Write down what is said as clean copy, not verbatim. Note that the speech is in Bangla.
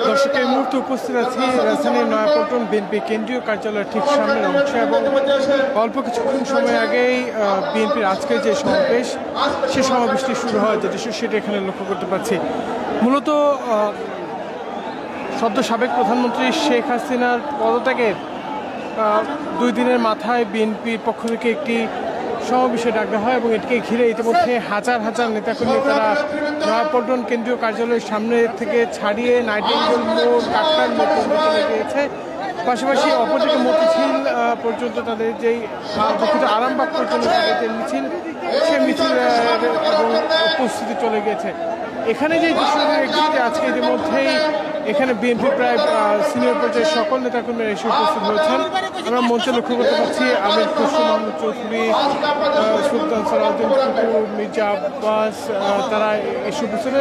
দর্শক এই মুহূর্তে উপস্থিত আছি রাজধানীর নয়াপল্টন বিএনপি কেন্দ্রীয় কার্যালয়ের ঠিক সামনের অংশে এবং অল্প কিছুক্ষণ সময় আগেই বিএনপির আজকের যে সমাবেশ সে সমাবেশটি শুরু হয় যেটা সেটা এখানে লক্ষ্য করতে পারছি। মূলত সদ্য সাবেক প্রধানমন্ত্রী শেখ হাসিনার পদত্যাগের 2 দিনের মাথায় বিএনপির পক্ষ থেকে একটি সমাবেশে ডাকা হয় এবং এটিকে ঘিরে ইতিমধ্যে হাজার হাজার নেতাকর্মী তারা নয়াপল্টন কেন্দ্রীয় কার্যালয়ের সামনে থেকে ছাড়িয়ে নাইটিঙ্গেল মোড় কাটকার মোড় পর্যন্ত চলে গিয়েছে। পাশাপাশি অপরদিকে মতিঝিল পর্যন্ত তাদের যেই দুঃখিত আরামবাগ পর্যন্ত তাদের যে মিছিল সে মিছিল এবং উপস্থিতি চলে গিয়েছে। এখানে যে বিষয়গুলো দেখছি আজকে ইতিমধ্যেই এখানে বিএনপি প্রায় সিনিয়র পর্যায়ের সকল নেতাকর্মীরা এসে উপস্থিত হয়েছেন। আমরা মঞ্চে লক্ষ্য করতে পারছি আমির খসরু মাহমুদ চৌধুরী, সুলতান সালাউদ্দিন টুটু, মির্জা আব্বাস তারা এসে উপস্থিত।